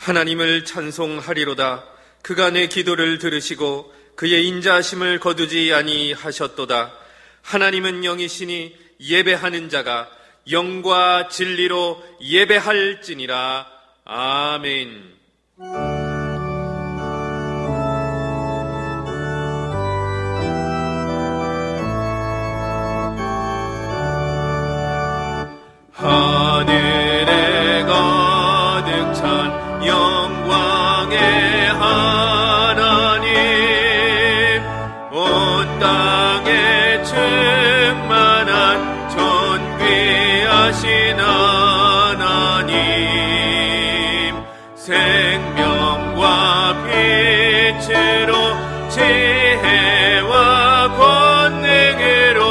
하나님을 찬송하리로다. 그가 내 기도를 들으시고 그의 인자하심을 거두지 아니하셨도다. 하나님은 영이시니 예배하는 자가 영과 진리로 예배할지니라. 아멘. 하늘에 가득 찬 영광의 하나님, 온 땅에 충만한 존귀하신 하나님, 생명과 빛으로 지혜와 권능으로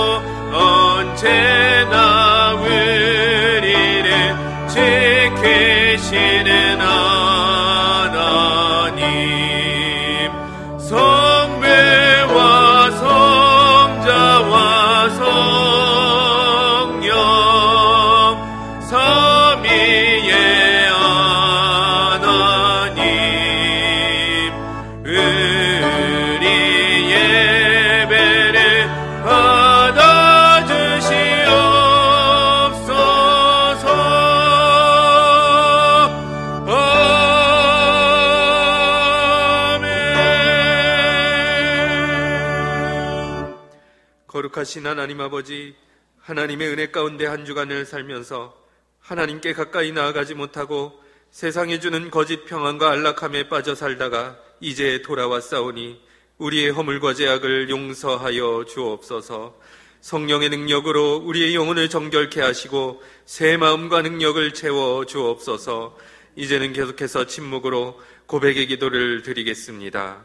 언제나 우리를 지키시는 하나님, 성부와 성자와 성령 삼위의 하나님, 우리 예배를 받아주시옵소서. 아멘. 거룩하신 하나님 아버지, 하나님의 은혜 가운데 한 주간을 살면서 하나님께 가까이 나아가지 못하고 세상이 주는 거짓 평안과 안락함에 빠져 살다가 이제 돌아왔사오니 우리의 허물과 죄악을 용서하여 주옵소서. 성령의 능력으로 우리의 영혼을 정결케 하시고 새 마음과 능력을 채워 주옵소서. 이제는 계속해서 침묵으로 고백의 기도를 드리겠습니다.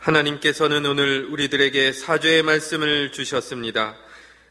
하나님께서는 오늘 우리들에게 사죄의 말씀을 주셨습니다.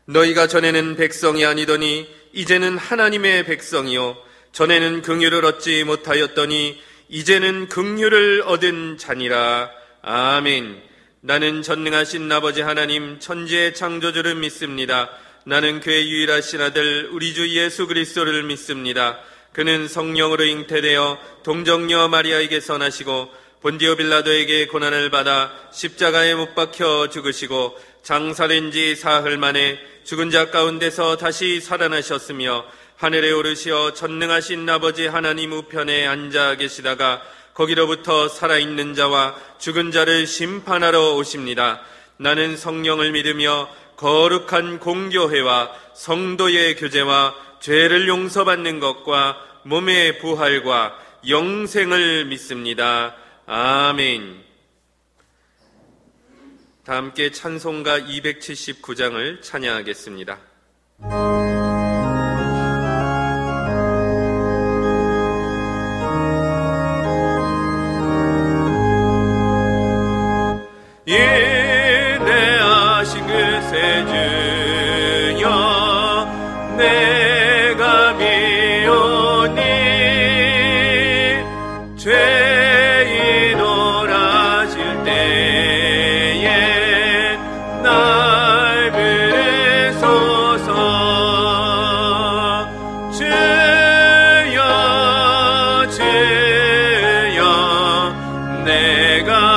너희가 전에는 백성이 아니더니 이제는 하나님의 백성이요, 전에는 긍휼을 얻지 못하였더니 이제는 긍휼을 얻은 자니라. 아멘. 나는 전능하신 아버지 하나님 천지의 창조주를 믿습니다. 나는 그의 유일하신 아들 우리 주 예수 그리스도를 믿습니다. 그는 성령으로 잉태되어 동정녀 마리아에게서 나시고 본디오 빌라도에게 고난을 받아 십자가에 못 박혀 죽으시고 장사된 지 사흘 만에 죽은 자 가운데서 다시 살아나셨으며 하늘에 오르시어 전능하신 아버지 하나님 우편에 앉아 계시다가 거기로부터 살아있는 자와 죽은 자를 심판하러 오십니다. 나는 성령을 믿으며 거룩한 공교회와 성도의 교제와 죄를 용서받는 것과 몸의 부활과 영생을 믿습니다. 아멘. 다 함께 찬송가 279장을 찬양하겠습니다. 인내하신 그새 주여 내가 미오니 죄인 오라질 때에 날 부르소서. 주여 주여 내가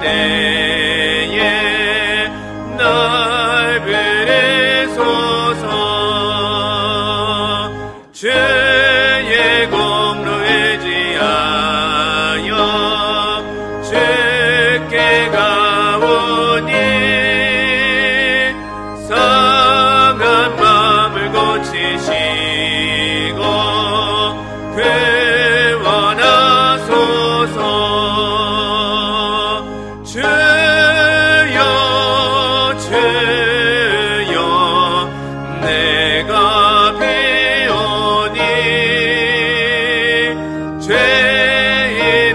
때에 날 부르소서. 죄의 공로에 지하여 주께 가오니 상한 마음을 고치시고 구원하소서. 주여 주여 내가 비오니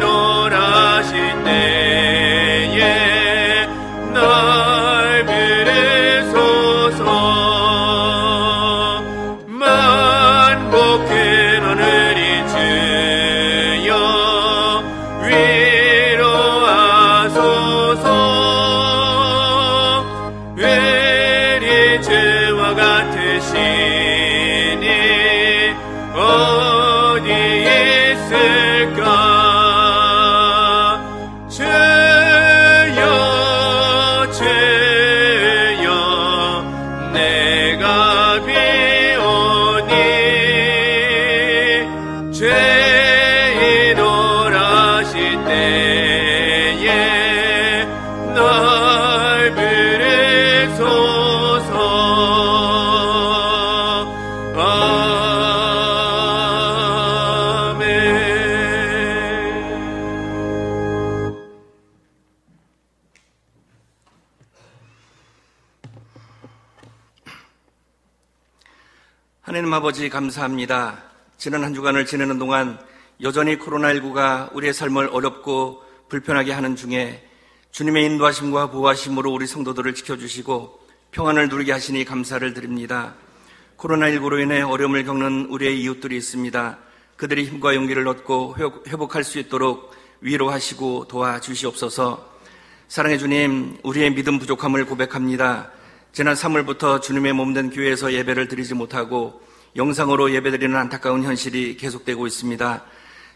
죄인오라신 때에 날 부르소서. 만복한 오늘이 주여 위로하소서. 의리 주와 같으시니 어디 있을까. 주여 주여 내가 비오니 죄인오라신 때에 날 부르소서. 아멘. 하나님 아버지 감사합니다. 지난 한 주간을 지내는 동안 여전히 코로나19가 우리의 삶을 어렵고 불편하게 하는 중에 주님의 인도하심과 보호하심으로 우리 성도들을 지켜주시고 평안을 누리게 하시니 감사를 드립니다. 코로나19로 인해 어려움을 겪는 우리의 이웃들이 있습니다. 그들이 힘과 용기를 얻고 회복할 수 있도록 위로하시고 도와주시옵소서. 사랑의 주님, 우리의 믿음 부족함을 고백합니다. 지난 3월부터 주님의 몸된 교회에서 예배를 드리지 못하고 영상으로 예배드리는 안타까운 현실이 계속되고 있습니다.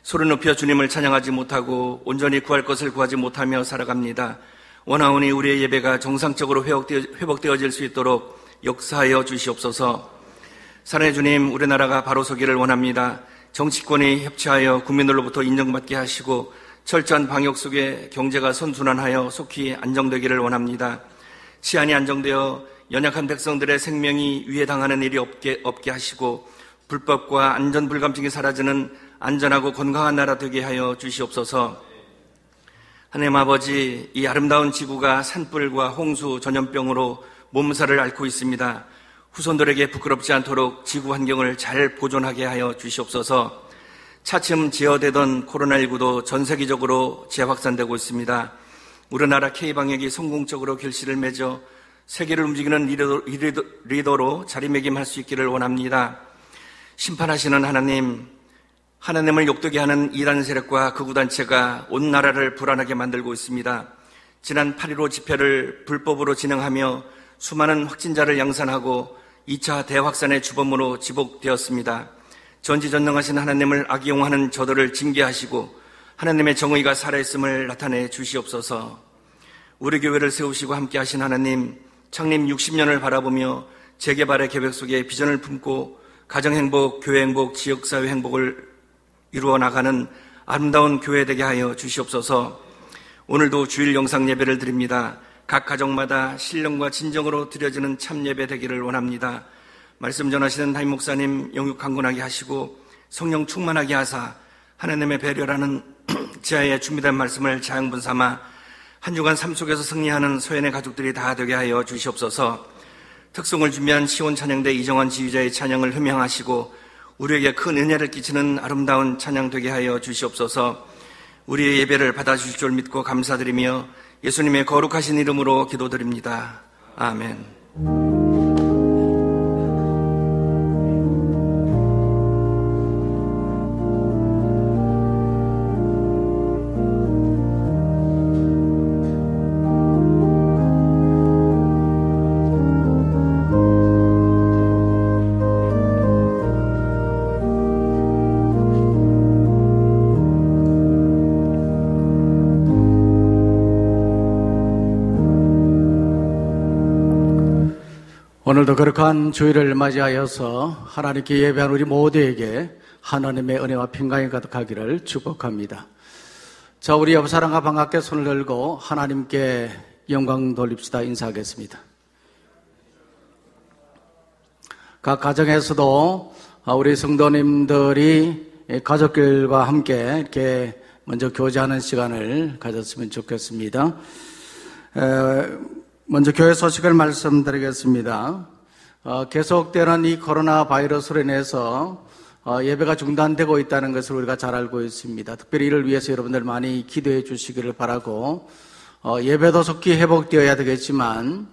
소리 높여 주님을 찬양하지 못하고 온전히 구할 것을 구하지 못하며 살아갑니다. 원하오니 우리의 예배가 정상적으로 회복되어질 수 있도록 역사하여 주시옵소서. 사랑의 주님, 우리나라가 바로 서기를 원합니다. 정치권이 협치하여 국민들로부터 인정받게 하시고 철저한 방역 속에 경제가 선순환하여 속히 안정되기를 원합니다. 치안이 안정되어 연약한 백성들의 생명이 위해당하는 일이 없게 하시고 불법과 안전 불감증이 사라지는 안전하고 건강한 나라 되게 하여 주시옵소서. 하나님 아버지, 이 아름다운 지구가 산불과 홍수, 전염병으로 몸살을 앓고 있습니다. 후손들에게 부끄럽지 않도록 지구 환경을 잘 보존하게 하여 주시옵소서. 차츰 제어되던 코로나19도 전 세계적으로 재확산되고 있습니다. 우리나라 K방역이 성공적으로 결실을 맺어 세계를 움직이는 리더로 자리매김할 수 있기를 원합니다. 심판하시는 하나님을 욕되게 하는 이단 세력과 극우단체가 온 나라를 불안하게 만들고 있습니다. 지난 8.15 집회를 불법으로 진행하며 수많은 확진자를 양산하고 2차 대확산의 주범으로 지목되었습니다. 전지전능하신 하나님을 악용하는 저들을 징계하시고 하나님의 정의가 살아있음을 나타내 주시옵소서. 우리 교회를 세우시고 함께 하신 하나님, 창립 60년을 바라보며 재개발의 계획 속에 비전을 품고 가정행복, 교회행복, 지역사회 행복을 이루어 나가는 아름다운 교회 되게 하여 주시옵소서. 오늘도 주일 영상 예배를 드립니다. 각 가정마다 신령과 진정으로 드려지는 참 예배 되기를 원합니다. 말씀 전하시는 담임 목사님 영육 강건하게 하시고 성령 충만하게 하사 하나님의 배려라는 지하에 준비된 말씀을 자양분 삼아 한 주간 삶 속에서 승리하는 소연의 가족들이 다 되게 하여 주시옵소서. 특송을 준비한 시온 찬양대 이정환 지휘자의 찬양을 흠양하시고 우리에게 큰 은혜를 끼치는 아름다운 찬양 되게 하여 주시옵소서. 우리의 예배를 받아주실 줄 믿고 감사드리며 예수님의 거룩하신 이름으로 기도드립니다. 아멘. 오늘도 거룩한 주일을 맞이하여서 하나님께 예배한 우리 모두에게 하나님의 은혜와 평강이 가득하기를 축복합니다. 자, 우리 옆 사람과 반갑게 손을 들고 하나님께 영광 돌립시다. 인사하겠습니다. 각 가정에서도 우리 성도님들이 가족들과 함께 이렇게 먼저 교제하는 시간을 가졌으면 좋겠습니다. 먼저 교회 소식을 말씀드리겠습니다. 계속되는 이 코로나 바이러스로 인해서 예배가 중단되고 있다는 것을 우리가 잘 알고 있습니다. 특별히 이를 위해서 여러분들 많이 기도해 주시기를 바라고, 예배도 속히 회복되어야 되겠지만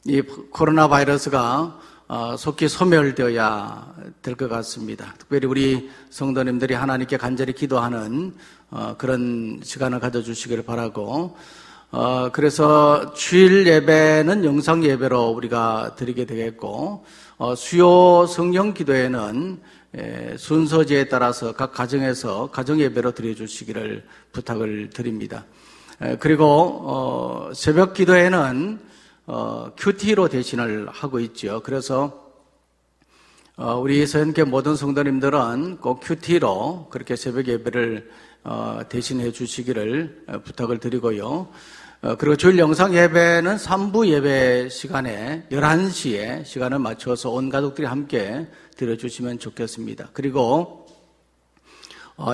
이 코로나 바이러스가 속히 소멸되어야 될 것 같습니다. 특별히 우리 성도님들이 하나님께 간절히 기도하는 그런 시간을 가져주시기를 바라고, 그래서 주일 예배는 영상 예배로 우리가 드리게 되겠고, 수요 성령 기도회는 순서지에 따라서 각 가정에서 가정 예배로 드려주시기를 부탁을 드립니다. 그리고 새벽 기도회는 큐티로 대신을 하고 있죠. 그래서 우리 서연교회 모든 성도님들은 꼭 큐티로 그렇게 새벽 예배를 대신해 주시기를 부탁을 드리고요. 그리고 주일 영상 예배는 3부 예배 시간에 11시에 시간을 맞춰서 온 가족들이 함께 드려주시면 좋겠습니다. 그리고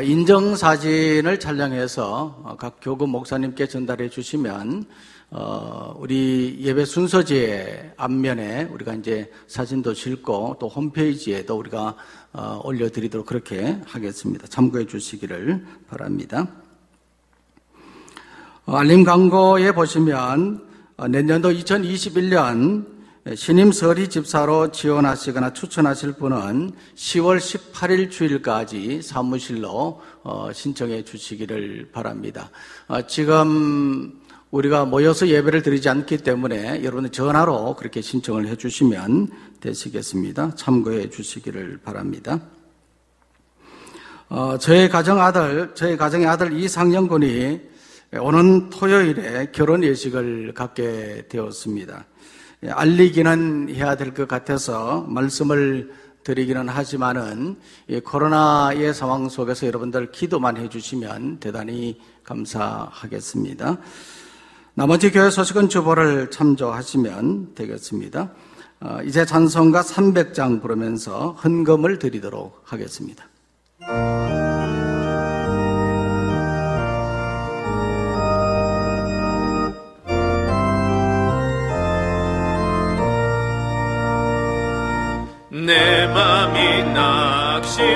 인정사진을 촬영해서 각 교구 목사님께 전달해 주시면 우리 예배 순서지의 앞면에 우리가 이제 사진도 싣고 또 홈페이지에도 우리가 올려드리도록 그렇게 하겠습니다. 참고해 주시기를 바랍니다. 알림 광고에 보시면 내년도 2021년 신임 서리 집사로 지원하시거나 추천하실 분은 10월 18일 주일까지 사무실로 신청해 주시기를 바랍니다. 지금 우리가 모여서 예배를 드리지 않기 때문에 여러분들 전화로 그렇게 신청을 해 주시면 되시겠습니다. 참고해 주시기를 바랍니다. 저희 가정의 아들 이상영 군이 오는 토요일에 결혼 예식을 갖게 되었습니다. 알리기는 해야 될 것 같아서 말씀을 드리기는 하지만은 이 코로나의 상황 속에서 여러분들 기도만 해주시면 대단히 감사하겠습니다. 나머지 교회 소식은 주보를 참조하시면 되겠습니다. 이제 찬송가 300장 부르면서 헌금을 드리도록 하겠습니다. 내 맘이 낙심되며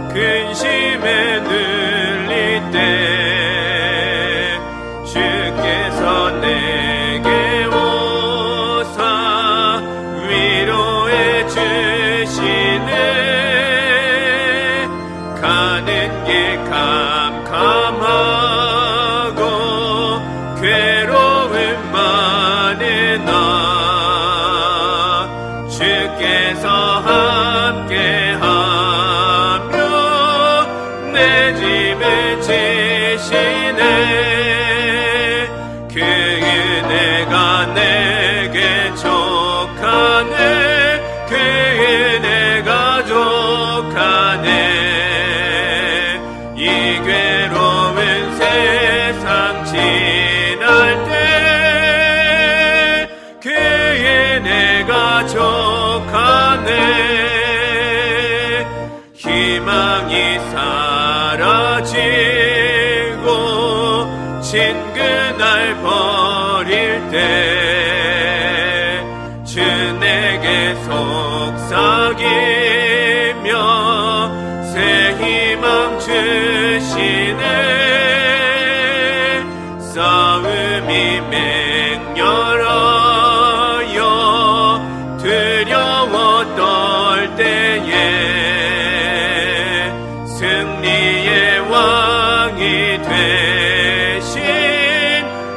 근심에 눌릴 때 주께서 내게 오사 위로해 주시네. 가는 길 캄캄하고 괴로움 많은 나 주께서 함께하며 내 짐을 지시네. 그 은혜가 내게 족하네. 그 은혜가 족하네. 이 괴로운 세상 지날 때 그 은혜가 족하네. 희망이 사라지고 친근할 버릴 때 주 내게 속삭이며 새 희망 주시네. 싸움이 맹렬하여 두려워 떨 때에 승리의 왕이 되신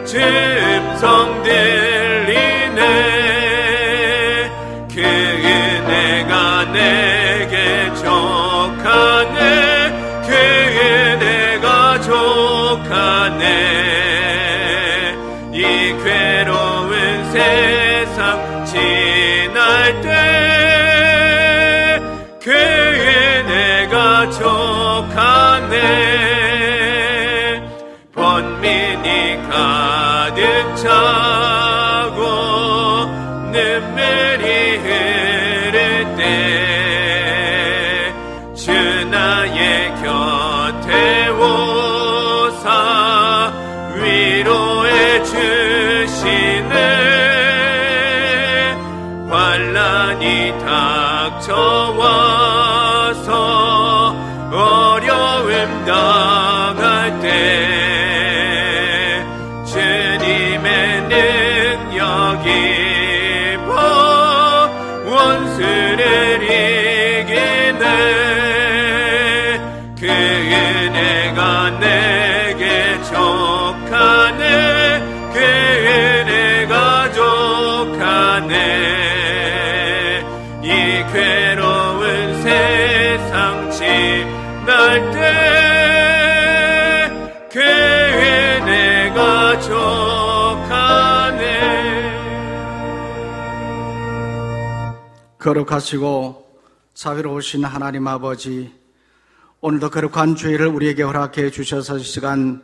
주 음성 들리네. 그 은혜가 내게 족하네. 그 은혜가 족하네. 이 괴로운 당할 때 주님의 능력이 원수를 이기네. 그 은혜가 내게 족하네. 그 은혜가 족하네. 이 괴로운 세상 지날 때 그 은혜가 족하네. 거룩하시고 자비로우신 하나님 아버지, 오늘도 거룩한 주일을 우리에게 허락해 주셔서 이 시간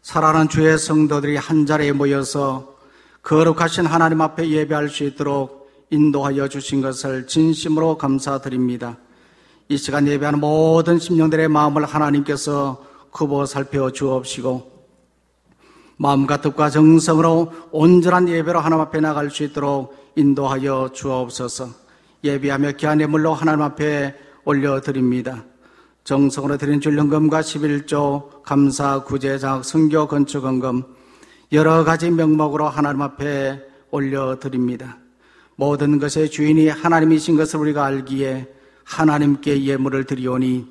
살아난 주의 성도들이 한자리에 모여서 거룩하신 하나님 앞에 예배할 수 있도록 인도하여 주신 것을 진심으로 감사드립니다. 이 시간 예배하는 모든 심령들의 마음을 하나님께서 굽어 살펴 주옵시고 마음과 뜻과 정성으로 온전한 예배로 하나님 앞에 나갈 수 있도록 인도하여 주옵소서. 예배하며 귀한 예물로 하나님 앞에 올려드립니다. 정성으로 드린 줄연금과 11조, 감사, 구제, 장학, 선교, 건축, 헌금 여러 가지 명목으로 하나님 앞에 올려드립니다. 모든 것의 주인이 하나님이신 것을 우리가 알기에 하나님께 예물을 드리오니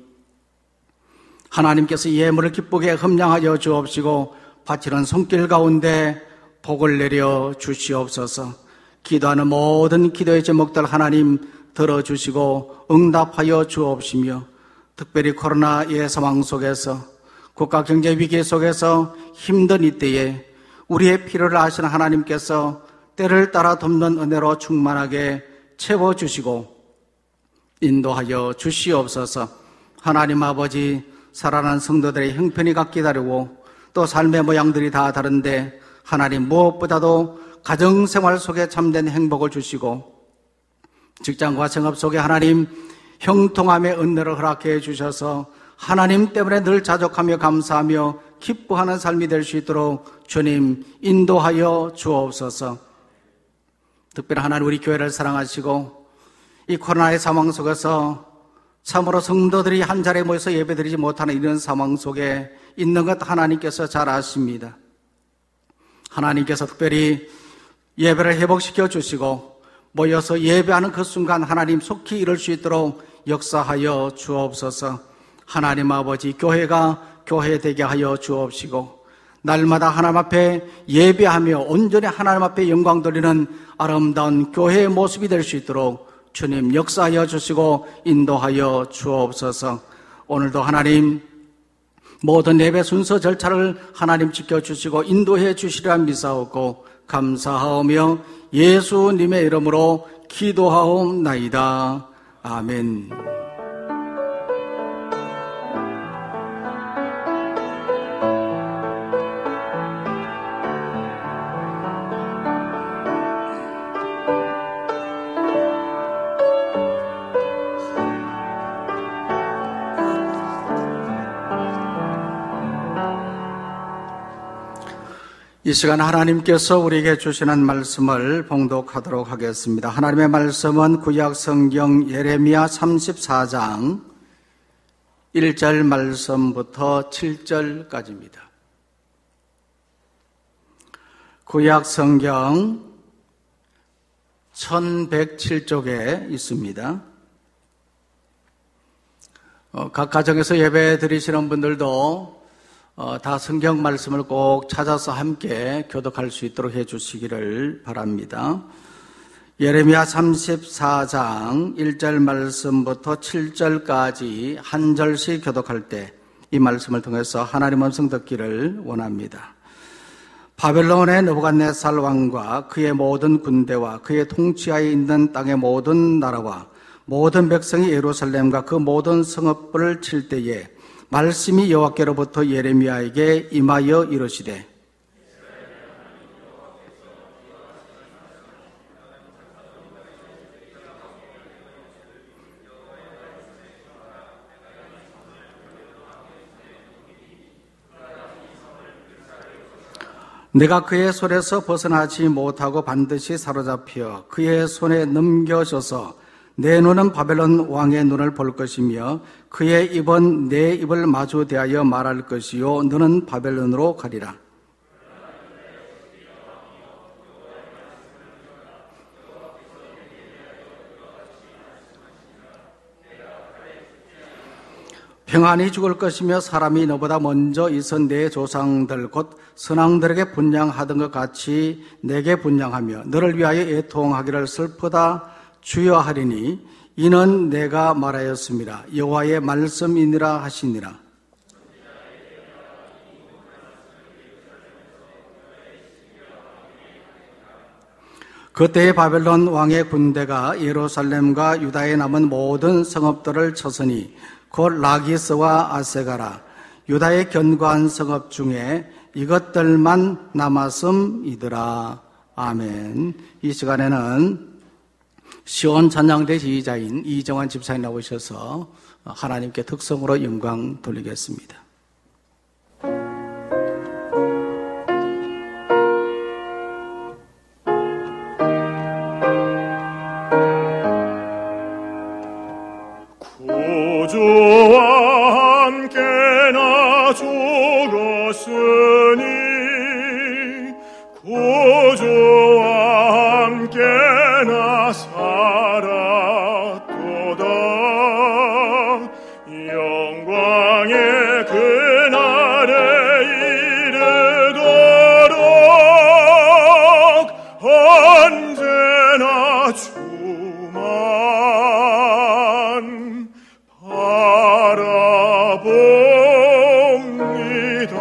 하나님께서 예물을 기쁘게 흠량하여 주옵시고 바치는 손길 가운데 복을 내려 주시옵소서. 기도하는 모든 기도의 제목들 하나님 들어주시고 응답하여 주옵시며 특별히 코로나의 상황 속에서 국가 경제 위기 속에서 힘든 이때에 우리의 필요를 아시는 하나님께서 때를 따라 돕는 은혜로 충만하게 채워주시고 인도하여 주시옵소서. 하나님 아버지, 살아난 성도들의 형편이 각 기다리고 또 삶의 모양들이 다 다른데 하나님 무엇보다도 가정생활 속에 참된 행복을 주시고 직장과 생업 속에 하나님 형통함의 은혜를 허락해 주셔서 하나님 때문에 늘 자족하며 감사하며 기뻐하는 삶이 될 수 있도록 주님 인도하여 주옵소서. 특별히 하나님 우리 교회를 사랑하시고 이 코로나의 상황 속에서 참으로 성도들이 한자리에 모여서 예배드리지 못하는 이런 상황 속에 있는 것 하나님께서 잘 아십니다. 하나님께서 특별히 예배를 회복시켜 주시고 모여서 예배하는 그 순간 하나님 속히 이룰 수 있도록 역사하여 주옵소서. 하나님 아버지, 교회가 교회 되게 하여 주옵시고 날마다 하나님 앞에 예배하며 온전히 하나님 앞에 영광 돌리는 아름다운 교회의 모습이 될 수 있도록 주님 역사하여 주시고 인도하여 주옵소서. 오늘도 하나님 모든 예배 순서 절차를 하나님 지켜주시고 인도해 주시리라 믿사옵고 감사하오며 예수님의 이름으로 기도하옵나이다. 아멘. 이 시간 하나님께서 우리에게 주시는 말씀을 봉독하도록 하겠습니다. 하나님의 말씀은 구약 성경 예레미야 34장 1절 말씀부터 7절까지입니다. 구약 성경 1107쪽에 있습니다. 각 가정에서 예배 드리시는 분들도 다 성경 말씀을 꼭 찾아서 함께 교독할 수 있도록 해주시기를 바랍니다. 예레미야 34장 1절 말씀부터 7절까지 한 절씩 교독할 때 이 말씀을 통해서 하나님 음성 듣기를 원합니다. 바벨론의 느부갓네살 왕과 그의 모든 군대와 그의 통치하에 있는 땅의 모든 나라와 모든 백성이 예루살렘과 그 모든 성읍을 칠 때에 말씀이 여호와께로부터 예레미야에게 임하여 이르시되 내가 그의 손에서 벗어나지 못하고 반드시 사로잡혀 그의 손에 넘겨져서 내 눈은 바벨론 왕의 눈을 볼 것이며 그의 입은 내 입을 마주 대하여 말할 것이요 너는 바벨론으로 가리라. 평안히 죽을 것이며 사람이 너보다 먼저 있은 내 조상들 곧 선왕들에게 분향하던 것 같이 내게 분향하며 너를 위하여 애통하기를 슬프다 주여하리니 이는 내가 말하였습니다. 여호와의 말씀이니라 하시니라. 그때의 바벨론 왕의 군대가 예루살렘과 유다에 남은 모든 성읍들을 쳤으니 곧 라기스와 아세가라 유다의 견고한 성읍 중에 이것들만 남았음이더라. 아멘. 이 시간에는 시온 찬양대 지휘자인 이정환 집사님 나오셔서 하나님께 특성으로 영광 돌리겠습니다. 구주와 함께나 죽었으니 구주와 함께나 살았도다. 영광의 그날에 이르도록 언제나 주만 바라봅니다.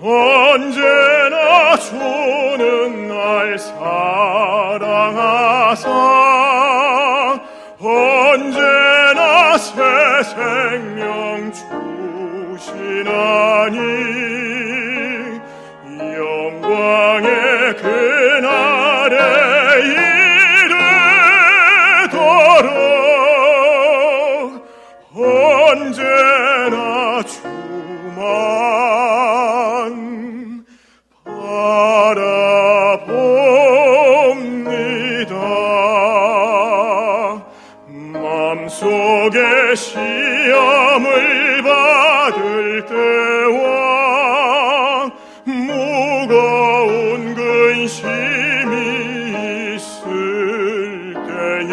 언제나 주는 날 사랑하사 언제나 새 생명 주시나니 영광의 그날에 이르도록 언제나 주만 바라봅니다. 마음속에 시험을 받을 때와 무거운 근심이 있을 때에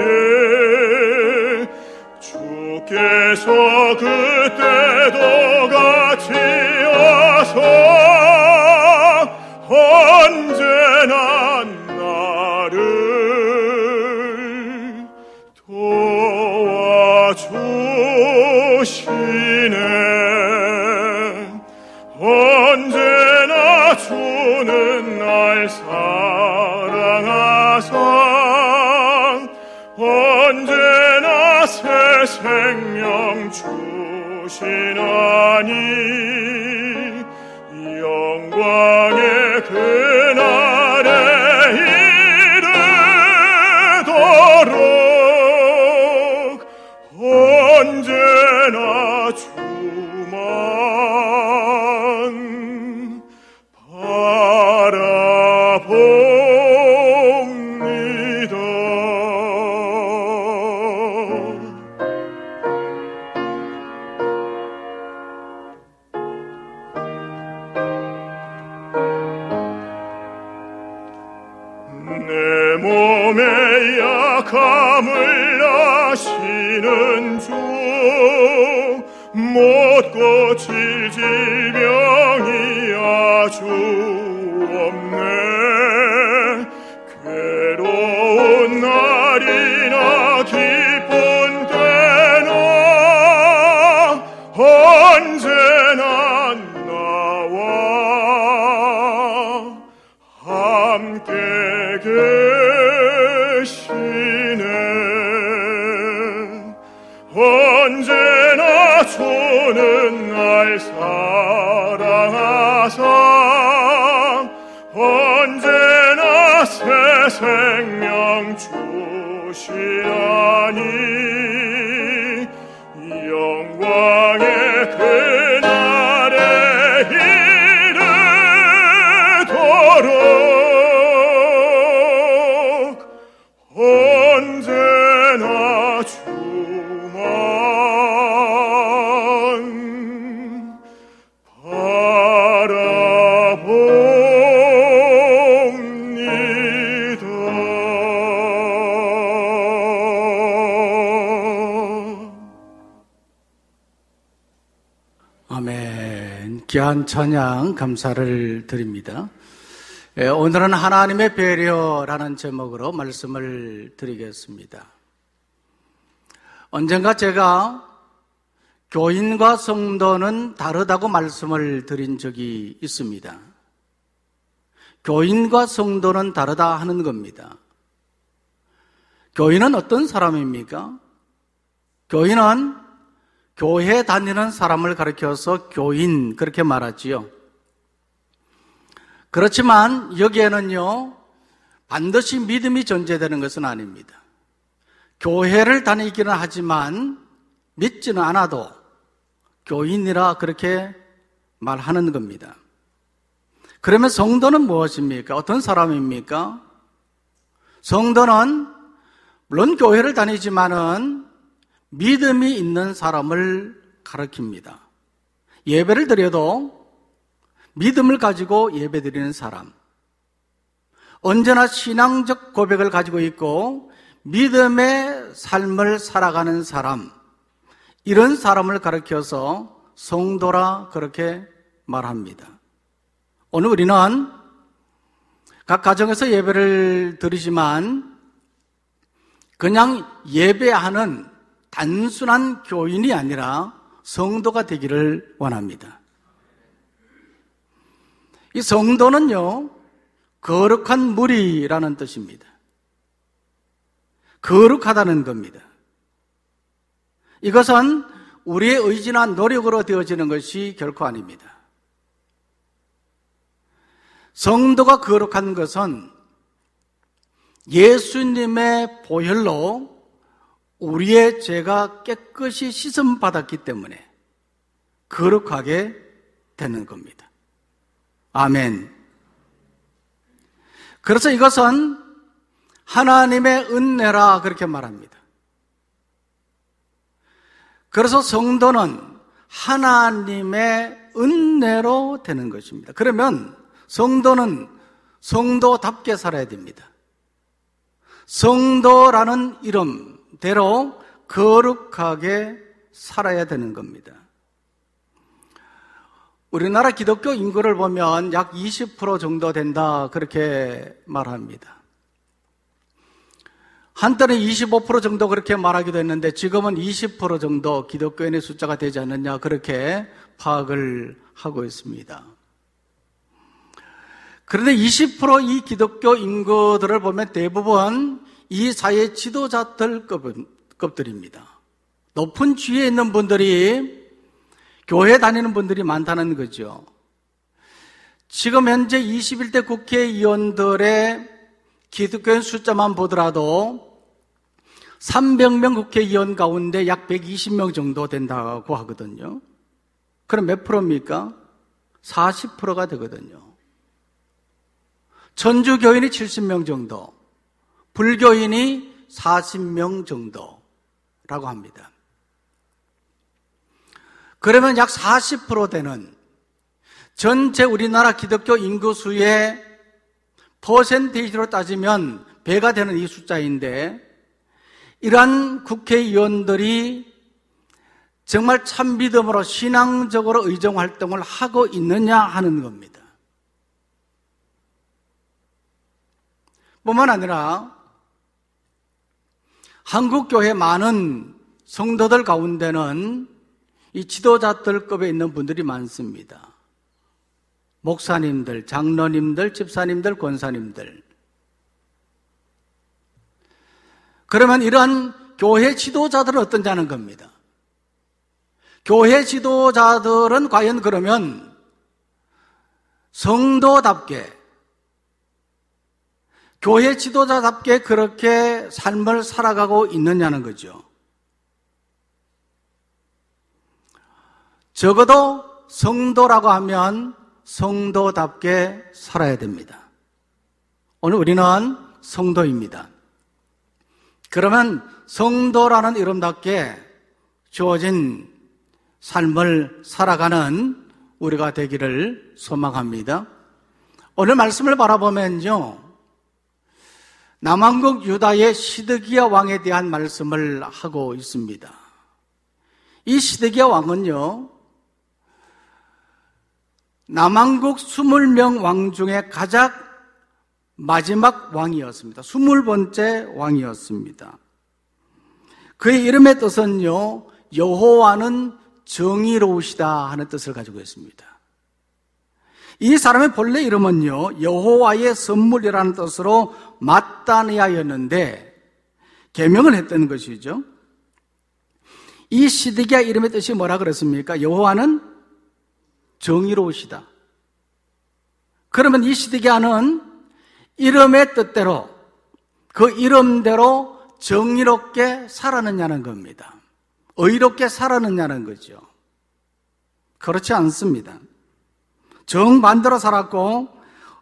주께서 그때도 같이 와서 언제나 나를 도와주시네. 언제나 주는 날 사랑하사 언제나 새 생명 주시나니 영광의 그날에 이르도록 언제나 주만 바라봅니다. 내 몸의 약함을 아시는 주 못 고칠 질병이 아주 없네. 괴로운 날이나 기쁜 때나 언제나 나와 함께 계시네. 언제나 주는 날 사랑하사 언제나 새 생명 주시나니 영광의 그날에 이르도록 아멘. 귀한 찬양 감사를 드립니다. 오늘은 하나님의 배려라는 제목으로 말씀을 드리겠습니다. 언젠가 제가 교인과 성도는 다르다고 말씀을 드린 적이 있습니다. 교인과 성도는 다르다 하는 겁니다. 교인은 어떤 사람입니까? 교인은 교회 다니는 사람을 가리켜서 교인 그렇게 말하지요. 그렇지만 여기에는요, 반드시 믿음이 존재되는 것은 아닙니다. 교회를 다니기는 하지만 믿지는 않아도 교인이라 그렇게 말하는 겁니다. 그러면 성도는 무엇입니까? 어떤 사람입니까? 성도는 물론 교회를 다니지만은 믿음이 있는 사람을 가리킵니다. 예배를 드려도 믿음을 가지고 예배 드리는 사람, 언제나 신앙적 고백을 가지고 있고 믿음의 삶을 살아가는 사람, 이런 사람을 가리켜서 성도라 그렇게 말합니다. 오늘 우리는 각 가정에서 예배를 드리지만 그냥 예배하는 단순한 교인이 아니라 성도가 되기를 원합니다. 이 성도는요, 거룩한 무리라는 뜻입니다. 거룩하다는 겁니다. 이것은 우리의 의지나 노력으로 되어지는 것이 결코 아닙니다. 성도가 거룩한 것은 예수님의 보혈로 우리의 죄가 깨끗이 씻음받았기 때문에 거룩하게 되는 겁니다. 아멘. 그래서 이것은 하나님의 은혜라 그렇게 말합니다. 그래서 성도는 하나님의 은혜로 되는 것입니다. 그러면 성도는 성도답게 살아야 됩니다. 성도라는 이름대로 거룩하게 살아야 되는 겁니다. 우리나라 기독교 인구를 보면 약 20% 정도 된다 그렇게 말합니다. 한때는 25% 정도 그렇게 말하기도 했는데 지금은 20% 정도 기독교인의 숫자가 되지 않느냐 그렇게 파악을 하고 있습니다. 그런데 20% 이 기독교 인구들을 보면 대부분 이 사회 지도자급들입니다. 높은 지위에 있는 분들이 교회 다니는 분들이 많다는 거죠. 지금 현재 21대 국회의원들의 기독교인 숫자만 보더라도 300명 국회의원 가운데 약 120명 정도 된다고 하거든요. 그럼 몇 프로입니까? 40%가 되거든요. 천주교인이 70명 정도, 불교인이 40명 정도라고 합니다. 그러면 약 40% 되는 전체 우리나라 기독교 인구수의 퍼센테이지로 따지면 배가 되는 이 숫자인데 이러한 국회의원들이 정말 참 믿음으로 신앙적으로 의정활동을 하고 있느냐 하는 겁니다. 뿐만 아니라 한국교회 많은 성도들 가운데는 이 지도자들급에 있는 분들이 많습니다. 목사님들, 장로님들, 집사님들, 권사님들. 그러면 이러한 교회 지도자들은 어떤지 겁니다. 교회 지도자들은 과연 그러면 성도답게, 교회 지도자답게 그렇게 삶을 살아가고 있느냐는 거죠. 적어도 성도라고 하면 성도답게 살아야 됩니다. 오늘 우리는 성도입니다. 그러면 성도라는 이름답게 주어진 삶을 살아가는 우리가 되기를 소망합니다. 오늘 말씀을 바라보면요, 남왕국 유다의 시드기야 왕에 대한 말씀을 하고 있습니다. 이 시드기야 왕은요, 남왕국 20명 왕 중에 가장 마지막 왕이었습니다. 20번째 왕이었습니다. 그의 이름의 뜻은요, 여호와는 정의로우시다 하는 뜻을 가지고 있습니다. 이 사람의 본래 이름은요, 여호와의 선물이라는 뜻으로 마따니아였는데 개명을 했던 것이죠. 이 시드기야 이름의 뜻이 뭐라 그랬습니까? 여호와는 정의로우시다. 그러면 이 시드기야는 이름의 뜻대로, 그 이름대로 정의롭게 살았느냐는 겁니다. 의롭게 살았느냐는 거죠. 그렇지 않습니다. 정반대로 살았고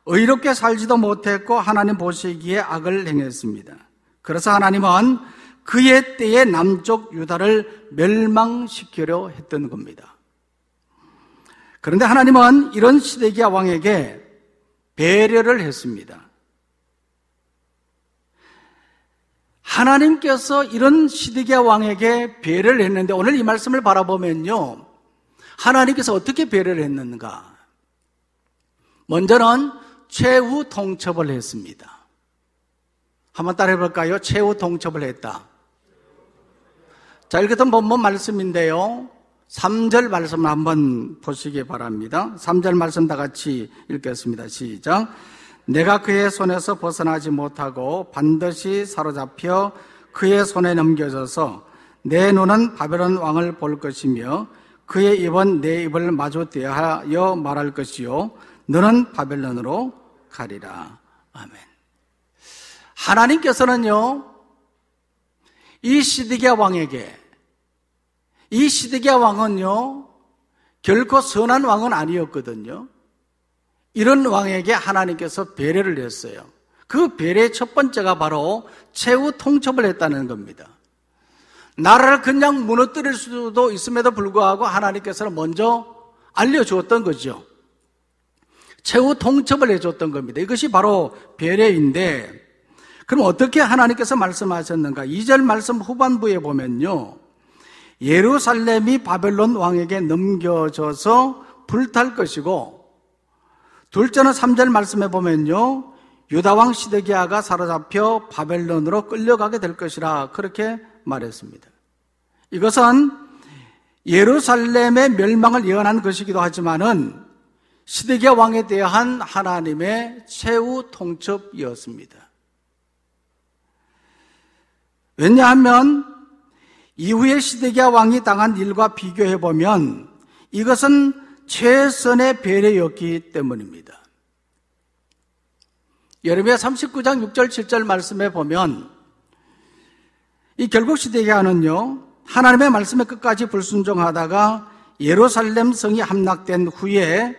의롭게 살지도 못했고 하나님 보시기에 악을 행했습니다. 그래서 하나님은 그의 때에 남쪽 유다를 멸망시키려 했던 겁니다. 그런데 하나님은 이런 시드기야 왕에게 배려를 했습니다. 하나님께서 이런 시드기야 왕에게 배려를 했는데 오늘 이 말씀을 바라보면요, 하나님께서 어떻게 배려를 했는가? 먼저는 최후 통첩을 했습니다. 한번 따라해 볼까요? 최후 통첩을 했다. 자, 읽었던 본문 말씀인데요, 3절 말씀을 한번 보시기 바랍니다. 3절 말씀 다 같이 읽겠습니다. 시작. 내가 그의 손에서 벗어나지 못하고 반드시 사로잡혀 그의 손에 넘겨져서 내 눈은 바벨론 왕을 볼 것이며 그의 입은 내 입을 마주 대하여 말할 것이요 너는 바벨론으로 가리라. 아멘. 하나님께서는요, 이 시드기야 왕에게, 이 시드기야 왕은요, 결코 선한 왕은 아니었거든요. 이런 왕에게 하나님께서 배려를 했어요. 그 배려의 첫 번째가 바로 최후 통첩을 했다는 겁니다. 나라를 그냥 무너뜨릴 수도 있음에도 불구하고 하나님께서는 먼저 알려주었던 거죠. 최후 통첩을 해줬던 겁니다. 이것이 바로 배려인데, 그럼 어떻게 하나님께서 말씀하셨는가? 2절 말씀 후반부에 보면요, 예루살렘이 바벨론 왕에게 넘겨져서 불탈 것이고, 둘째는 3절 말씀에 보면요, 유다왕 시드기야가 사로잡혀 바벨론으로 끌려가게 될 것이라 그렇게 말했습니다. 이것은 예루살렘의 멸망을 예언한 것이기도 하지만은 시드기야 왕에 대한 하나님의 최후 통첩이었습니다. 왜냐하면 이후에 시드기야 왕이 당한 일과 비교해 보면 이것은 최선의 배려였기 때문입니다. 예레미야 39장 6절 7절 말씀에 보면 이 결국 시드기야는요, 하나님의 말씀에 끝까지 불순종하다가 예루살렘 성이 함락된 후에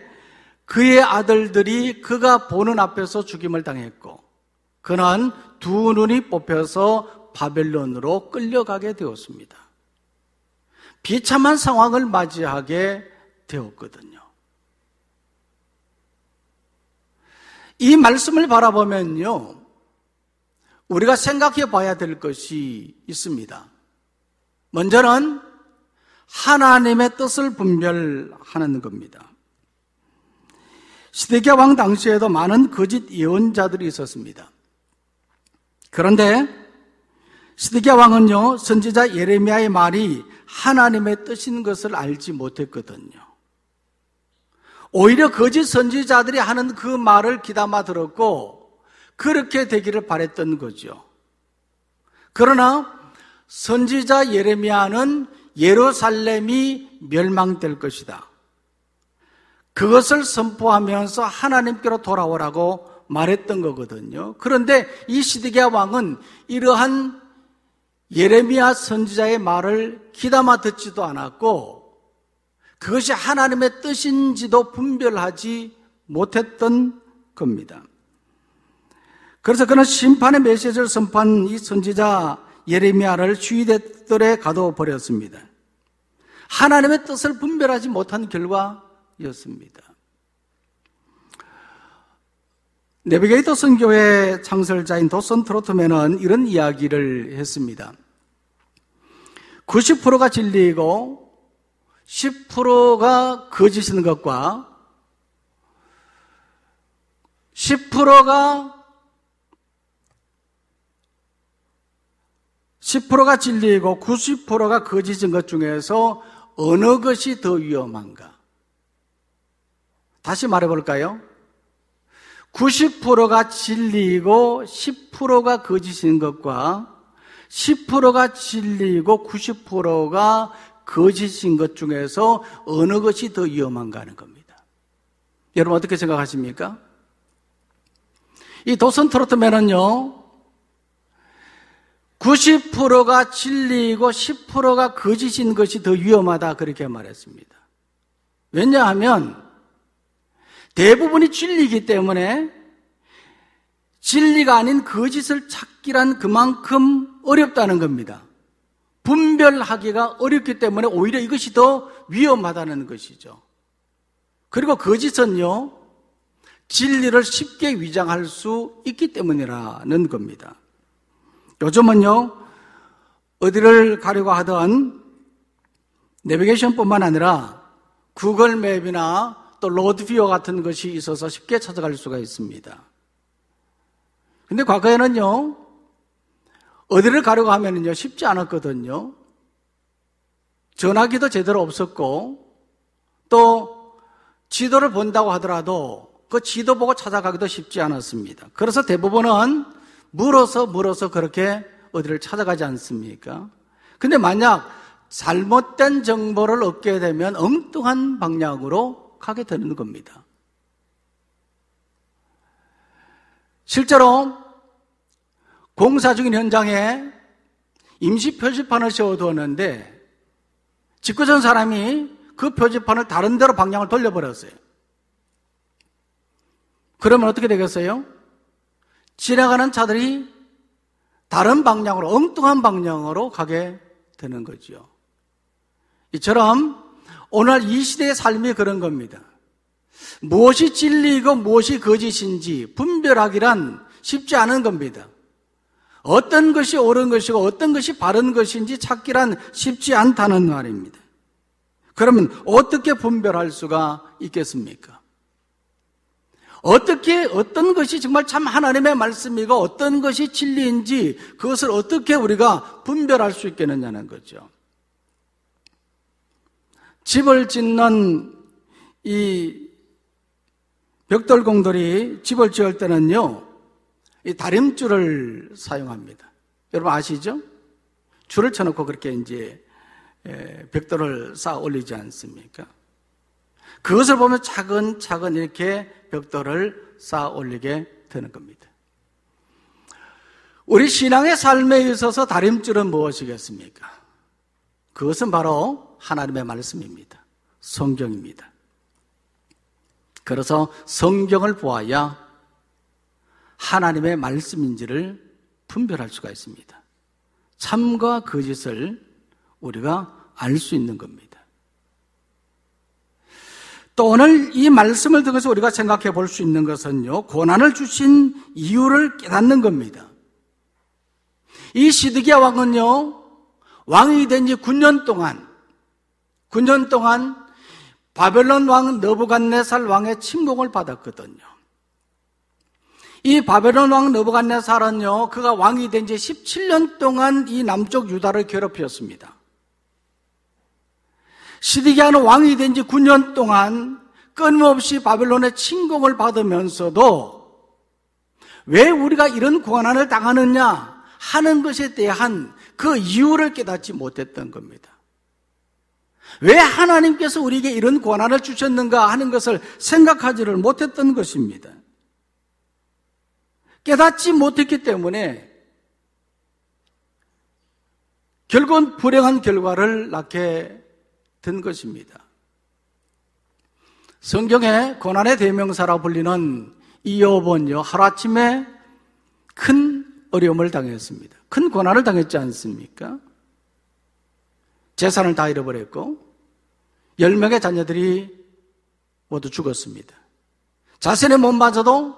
그의 아들들이 그가 보는 앞에서 죽임을 당했고 그는 두 눈이 뽑혀서 바벨론으로 끌려가게 되었습니다. 비참한 상황을 맞이하게 되었거든요. 이 말씀을 바라보면요, 우리가 생각해 봐야 될 것이 있습니다. 먼저는 하나님의 뜻을 분별하는 겁니다. 시드기야 왕 당시에도 많은 거짓 예언자들이 있었습니다. 그런데 시드기야 왕은요, 선지자 예레미야의 말이 하나님의 뜻인 것을 알지 못했거든요. 오히려 거짓 선지자들이 하는 그 말을 귀담아 들었고 그렇게 되기를 바랬던 거죠. 그러나 선지자 예레미야는 예루살렘이 멸망될 것이다, 그것을 선포하면서 하나님께로 돌아오라고 말했던 거거든요. 그런데 이 시드기야 왕은 이러한 예레미야 선지자의 말을 귀담아 듣지도 않았고 그것이 하나님의 뜻인지도 분별하지 못했던 겁니다. 그래서 그는 심판의 메시지를 선포한 이 선지자 예레미야를 주의대들에 가둬버렸습니다. 하나님의 뜻을 분별하지 못한 결과였습니다. 내비게이터 선교회 창설자인 도슨 트로트맨은 이런 이야기를 했습니다. 90%가 진리이고 10%가 거짓인 것과 10%가 진리이고 90%가 거짓인 것 중에서 어느 것이 더 위험한가? 다시 말해볼까요? 90%가 진리이고 10%가 거짓인 것과 10%가 진리이고 90%가 거짓인 것 중에서 어느 것이 더 위험한가 하는 겁니다. 여러분 어떻게 생각하십니까? 이 도선 트로트맨은요, 90%가 진리이고 10%가 거짓인 것이 더 위험하다 그렇게 말했습니다. 왜냐하면 대부분이 진리이기 때문에 진리가 아닌 거짓을 찾기란 그만큼 어렵다는 겁니다. 분별하기가 어렵기 때문에 오히려 이것이 더 위험하다는 것이죠. 그리고 거짓은요, 진리를 쉽게 위장할 수 있기 때문이라는 겁니다. 요즘은요, 어디를 가려고 하든 내비게이션뿐만 아니라 구글 맵이나 또 로드뷰어 같은 것이 있어서 쉽게 찾아갈 수가 있습니다. 근데 과거에는요, 어디를 가려고 하면은요, 쉽지 않았거든요. 전화기도 제대로 없었고, 또 지도를 본다고 하더라도 그 지도 보고 찾아가기도 쉽지 않았습니다. 그래서 대부분은 물어서 그렇게 어디를 찾아가지 않습니까? 근데 만약 잘못된 정보를 얻게 되면 엉뚱한 방향으로 가게 되는 겁니다. 실제로 공사 중인 현장에 임시 표지판을 세워두었는데 직구전 사람이 그 표지판을 다른 데로 방향을 돌려버렸어요. 그러면 어떻게 되겠어요? 지나가는 차들이 다른 방향으로, 엉뚱한 방향으로 가게 되는 거죠. 이처럼 오늘 이 시대의 삶이 그런 겁니다. 무엇이 진리이고 무엇이 거짓인지 분별하기란 쉽지 않은 겁니다. 어떤 것이 옳은 것이고 어떤 것이 바른 것인지 찾기란 쉽지 않다는 말입니다. 그러면 어떻게 분별할 수가 있겠습니까? 어떤 것이 정말 참 하나님의 말씀이고 어떤 것이 진리인지 그것을 어떻게 우리가 분별할 수 있겠느냐는 거죠. 집을 짓는 이 벽돌공들이 집을 지을 때는요, 이 다림줄을 사용합니다. 여러분 아시죠? 줄을 쳐놓고 그렇게 이제 벽돌을 쌓아 올리지 않습니까? 그것을 보면 차근차근 이렇게 벽돌을 쌓아 올리게 되는 겁니다. 우리 신앙의 삶에 있어서 다림줄은 무엇이겠습니까? 그것은 바로 하나님의 말씀입니다. 성경입니다. 그래서 성경을 보아야 하나님의 말씀인지를 분별할 수가 있습니다. 참과 거짓을 우리가 알 수 있는 겁니다. 또 오늘 이 말씀을 통해서 우리가 생각해 볼 수 있는 것은요, 고난을 주신 이유를 깨닫는 겁니다. 이 시드기야 왕은요, 왕이 된 지 9년 동안 바벨론 왕 느부갓네살 왕의 침공을 받았거든요. 이 바벨론 왕 느부갓네살은요, 그가 왕이 된 지 17년 동안 이 남쪽 유다를 괴롭혔습니다. 시드기야는 왕이 된 지 9년 동안 끊임없이 바벨론의 침공을 받으면서도 왜 우리가 이런 고난을 당하느냐 하는 것에 대한 그 이유를 깨닫지 못했던 겁니다. 왜 하나님께서 우리에게 이런 고난을 주셨는가 하는 것을 생각하지를 못했던 것입니다. 깨닫지 못했기 때문에 결국은 불행한 결과를 낳게 된 것입니다. 성경의 고난의 대명사라 불리는 이욥은요, 하루아침에 큰 어려움을 당했습니다. 큰 고난을 당했지 않습니까? 재산을 다 잃어버렸고 10명의 자녀들이 모두 죽었습니다. 자신의 몸마저도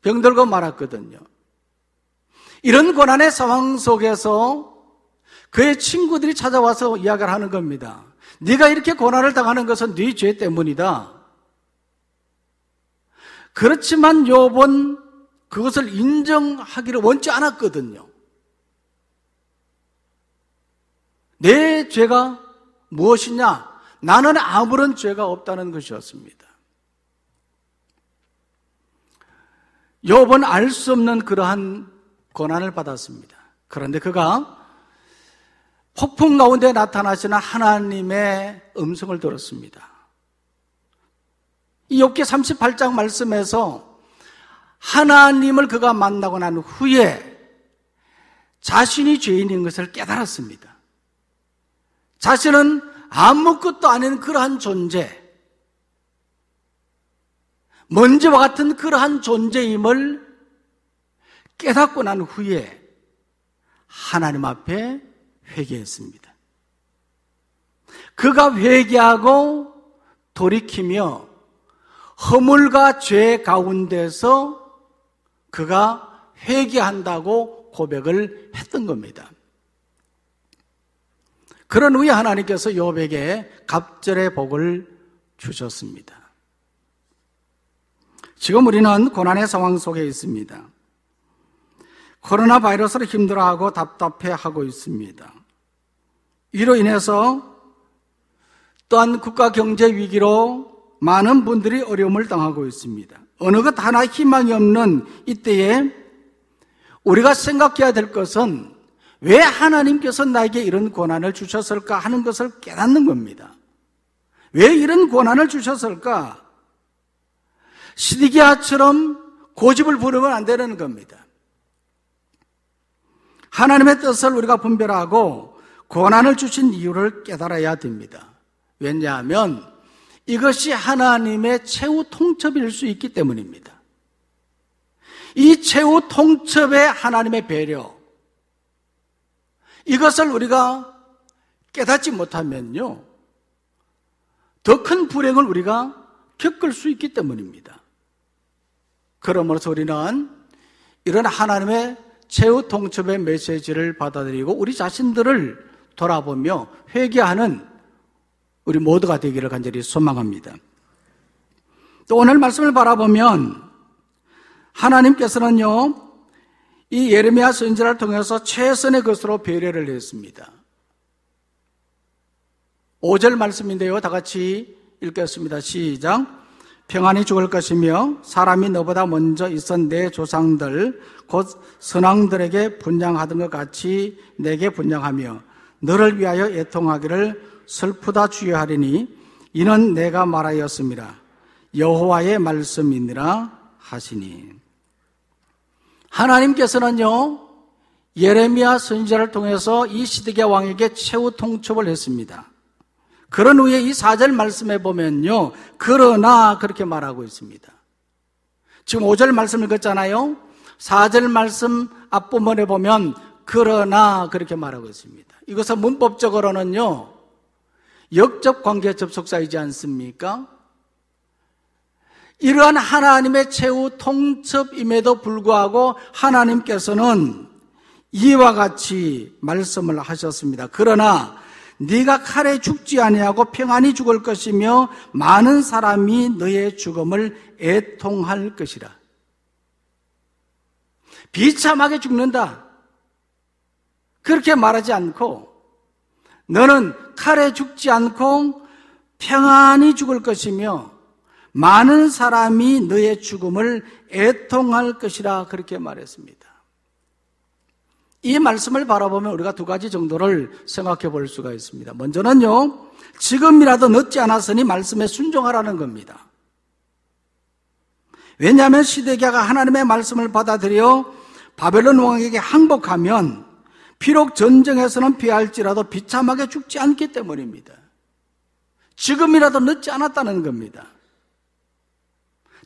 병들고 말았거든요. 이런 고난의 상황 속에서 그의 친구들이 찾아와서 이야기를 하는 겁니다. 네가 이렇게 고난을 당하는 것은 네 죄 때문이다. 그렇지만 욥은 그것을 인정하기를 원치 않았거든요. 내 죄가 무엇이냐? 나는 아무런 죄가 없다는 것이었습니다. 욥은 알 수 없는 그러한 고난을 받았습니다. 그런데 그가 폭풍 가운데 나타나시는 하나님의 음성을 들었습니다. 이 욥기 38장 말씀에서 하나님을 그가 만나고 난 후에 자신이 죄인인 것을 깨달았습니다. 자신은 아무것도 아닌 그러한 존재, 먼지와 같은 그러한 존재임을 깨닫고 난 후에 하나님 앞에 회개했습니다. 그가 회개하고 돌이키며 허물과 죄 가운데서 그가 회개한다고 고백을 했던 겁니다. 그런 후에 하나님께서 욥에게 갑절의 복을 주셨습니다. 지금 우리는 고난의 상황 속에 있습니다. 코로나 바이러스로 힘들어하고 답답해하고 있습니다. 이로 인해서 또한 국가 경제 위기로 많은 분들이 어려움을 당하고 있습니다. 어느 것 하나 희망이 없는 이때에 우리가 생각해야 될 것은 왜 하나님께서 나에게 이런 고난을 주셨을까 하는 것을 깨닫는 겁니다. 왜 이런 고난을 주셨을까? 시드기야처럼 고집을 부리면 안 되는 겁니다. 하나님의 뜻을 우리가 분별하고 고난을 주신 이유를 깨달아야 됩니다. 왜냐하면 이것이 하나님의 최후 통첩일 수 있기 때문입니다. 이 최후 통첩의 하나님의 배려, 이것을 우리가 깨닫지 못하면요, 더 큰 불행을 우리가 겪을 수 있기 때문입니다. 그러므로서 우리는 이런 하나님의 최후 통첩의 메시지를 받아들이고 우리 자신들을 돌아보며 회개하는 우리 모두가 되기를 간절히 소망합니다. 또 오늘 말씀을 바라보면 하나님께서는요, 이 예레미야 선지자를 통해서 최선의 것으로 배려를 했습니다. 5절 말씀인데요, 다 같이 읽겠습니다. 시작. 평안히 죽을 것이며 사람이 너보다 먼저 있은 내 조상들 곧 선왕들에게 분향하던 것 같이 내게 분향하며 너를 위하여 애통하기를 슬프다 주의하리니 이는 내가 말하였습니다. 여호와의 말씀이니라 하시니. 하나님께서는요, 예레미야 선지자를 통해서 이 시드기야 왕에게 최후 통첩을 했습니다. 그런 후에 이 4절 말씀에 보면요, 그러나 그렇게 말하고 있습니다. 지금 5절 말씀 읽었잖아요. 4절 말씀 앞부분에 보면 그러나 그렇게 말하고 있습니다. 이것은 문법적으로는요, 역접 관계 접속사이지 않습니까? 이러한 하나님의 최후 통첩임에도 불구하고 하나님께서는 이와 같이 말씀을 하셨습니다. 그러나 네가 칼에 죽지 아니하고 평안히 죽을 것이며 많은 사람이 너의 죽음을 애통할 것이라. 비참하게 죽는다, 그렇게 말하지 않고 너는 칼에 죽지 않고 평안히 죽을 것이며 많은 사람이 너의 죽음을 애통할 것이라 그렇게 말했습니다. 이 말씀을 바라보면 우리가 두 가지 정도를 생각해 볼 수가 있습니다. 먼저는요, 지금이라도 늦지 않았으니 말씀에 순종하라는 겁니다. 왜냐하면 시드기야가 하나님의 말씀을 받아들여 바벨론 왕에게 항복하면 비록 전쟁에서는 피할지라도 비참하게 죽지 않기 때문입니다. 지금이라도 늦지 않았다는 겁니다.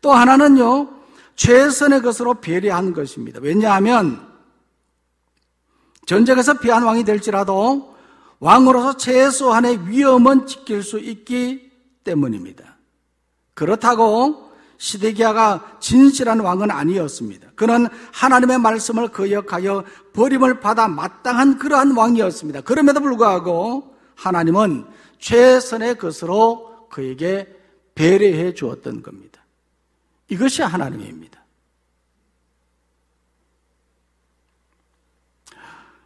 또 하나는요, 최선의 것으로 배려한 것입니다. 왜냐하면 전쟁에서 피한 왕이 될지라도 왕으로서 최소한의 위험은 지킬 수 있기 때문입니다. 그렇다고 시드기야가 진실한 왕은 아니었습니다. 그는 하나님의 말씀을 거역하여 버림을 받아 마땅한 그러한 왕이었습니다. 그럼에도 불구하고 하나님은 최선의 것으로 그에게 배려해 주었던 겁니다. 이것이 하나님입니다.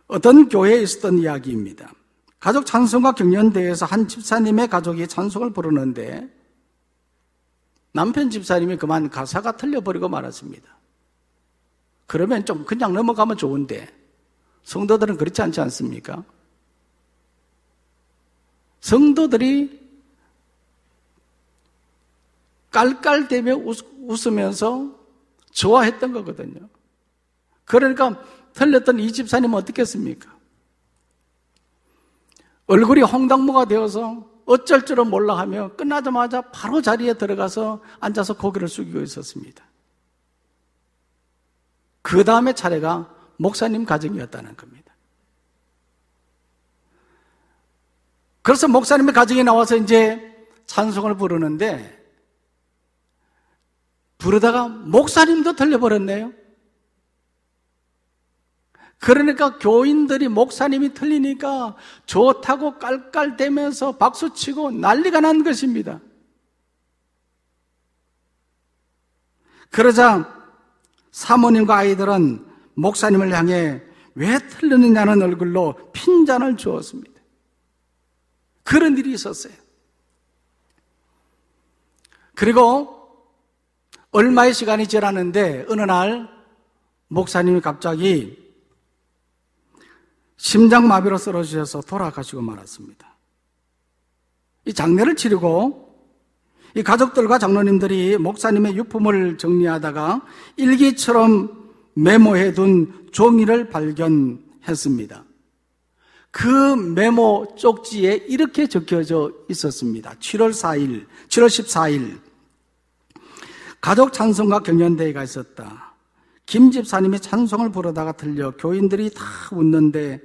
어떤 교회에 있었던 이야기입니다. 가족 찬송과 경연대회에서 한 집사님의 가족이 찬송을 부르는데 남편 집사님이 그만 가사가 틀려버리고 말았습니다. 그러면 좀 그냥 넘어가면 좋은데 성도들은 그렇지 않지 않습니까? 성도들이 깔깔대며 웃으면서 좋아했던 거거든요. 그러니까 틀렸던 이 집사님은 어떻게 했습니까? 얼굴이 홍당무가 되어서 어쩔 줄은 몰라 하며 끝나자마자 바로 자리에 들어가서 앉아서 고개를 숙이고 있었습니다. 그 다음에 차례가 목사님 가정이었다는 겁니다. 그래서 목사님의 가정이 나와서 이제 찬송을 부르는데 부르다가 목사님도 틀려버렸네요. 그러니까 교인들이 목사님이 틀리니까 좋다고 깔깔대면서 박수치고 난리가 난 것입니다. 그러자 사모님과 아이들은 목사님을 향해 왜 틀리느냐는 얼굴로 핀잔을 주었습니다. 그런 일이 있었어요. 그리고 얼마의 시간이 지났는데 어느 날 목사님이 갑자기 심장마비로 쓰러지셔서 돌아가시고 말았습니다. 이 장례를 치르고 이 가족들과 장로님들이 목사님의 유품을 정리하다가 일기처럼 메모해둔 종이를 발견했습니다. 그 메모 쪽지에 이렇게 적혀져 있었습니다. 7월 14일 가족 찬송과 경연대회가 있었다. 김 집사님이 찬송을 부르다가 들려 교인들이 다 웃는데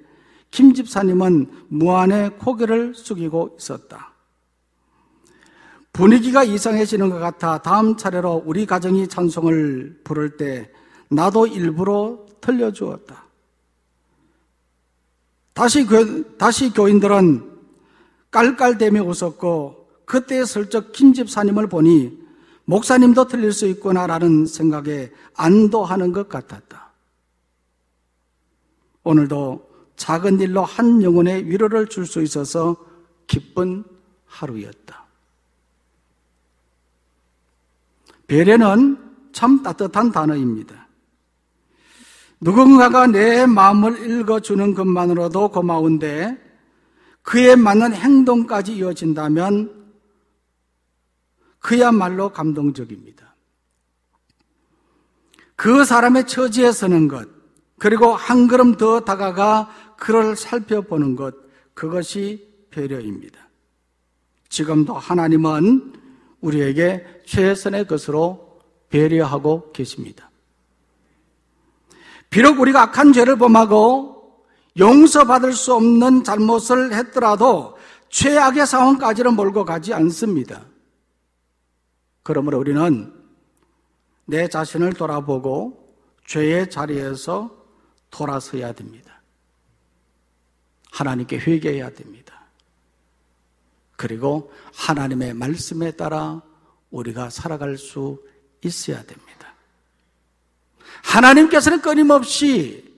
김 집사님은 무안에 고개를 숙이고 있었다. 분위기가 이상해지는 것 같아 다음 차례로 우리 가정이 찬송을 부를 때 나도 일부러 틀려주었다. 다시 교인들은 깔깔대며 웃었고 그때 슬쩍 김 집사님을 보니 목사님도 틀릴 수 있구나라는 생각에 안도하는 것 같았다. 오늘도 작은 일로 한 영혼의 위로를 줄 수 있어서 기쁜 하루였다. 배려는 참 따뜻한 단어입니다. 누군가가 내 마음을 읽어주는 것만으로도 고마운데 그에 맞는 행동까지 이어진다면 그야말로 감동적입니다. 그 사람의 처지에 서는 것, 그리고 한 걸음 더 다가가 그를 살펴보는 것, 그것이 배려입니다. 지금도 하나님은 우리에게 최선의 것으로 배려하고 계십니다. 비록 우리가 악한 죄를 범하고 용서받을 수 없는 잘못을 했더라도 최악의 상황까지는 몰고 가지 않습니다. 그러므로 우리는 내 자신을 돌아보고 죄의 자리에서 돌아서야 됩니다. 하나님께 회개해야 됩니다. 그리고 하나님의 말씀에 따라 우리가 살아갈 수 있어야 됩니다. 하나님께서는 끊임없이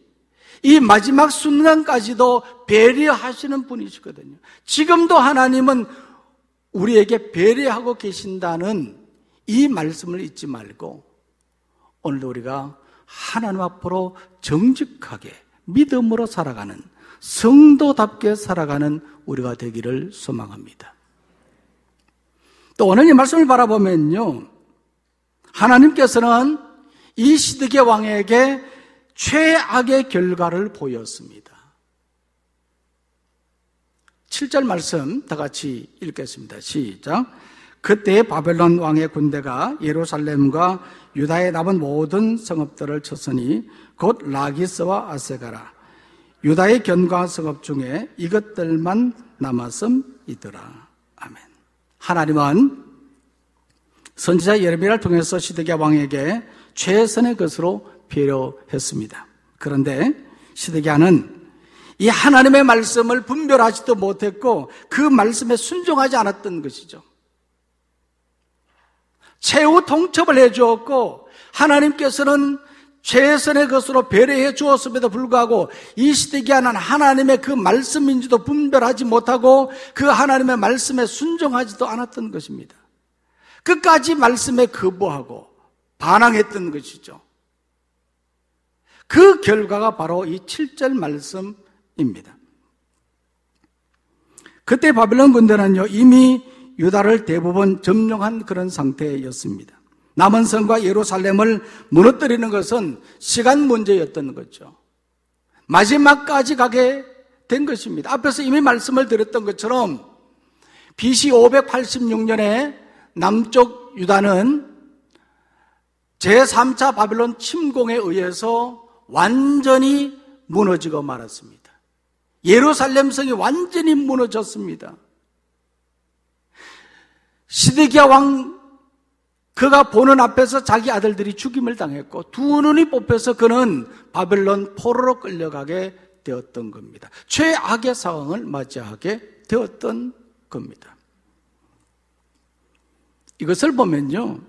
이 마지막 순간까지도 배려하시는 분이시거든요. 지금도 하나님은 우리에게 배려하고 계신다는 이 말씀을 잊지 말고 오늘도 우리가 하나님 앞으로 정직하게 믿음으로 살아가는 성도답게 살아가는 우리가 되기를 소망합니다. 또 오늘 이 말씀을 바라보면요, 하나님께서는 이 시드기야 왕에게 최악의 결과를 보였습니다. 7절 말씀 다 같이 읽겠습니다. 시작. 그때 바벨론 왕의 군대가 예루살렘과 유다에 남은 모든 성읍들을 쳤으니 곧 라기스와 아세가라 유다의 견고한 성읍 중에 이것들만 남았음이더라. 아멘. 하나님은 선지자 예레미야를 통해서 시드기야 왕에게 최선의 것으로 배려했습니다. 그런데 시드기야는 이 하나님의 말씀을 분별하지도 못했고 그 말씀에 순종하지 않았던 것이죠. 최후 통첩을 해주었고 하나님께서는 최선의 것으로 배려해 주었음에도 불구하고 이 시대기에는 하나님의 그 말씀인지도 분별하지 못하고 그 하나님의 말씀에 순종하지도 않았던 것입니다. 끝까지 말씀에 거부하고 반항했던 것이죠. 그 결과가 바로 이 7절 말씀입니다. 그때 바벨론 군대는요, 이미 유다를 대부분 점령한 그런 상태였습니다. 남은 성과 예루살렘을 무너뜨리는 것은 시간 문제였던 거죠. 마지막까지 가게 된 것입니다. 앞에서 이미 말씀을 드렸던 것처럼 BC 586년에 남쪽 유다는 제3차 바벨론 침공에 의해서 완전히 무너지고 말았습니다. 예루살렘 성이 완전히 무너졌습니다. 시드기야 왕, 그가 보는 앞에서 자기 아들들이 죽임을 당했고 두 눈이 뽑혀서 그는 바벨론 포로로 끌려가게 되었던 겁니다. 최악의 상황을 맞이하게 되었던 겁니다. 이것을 보면요,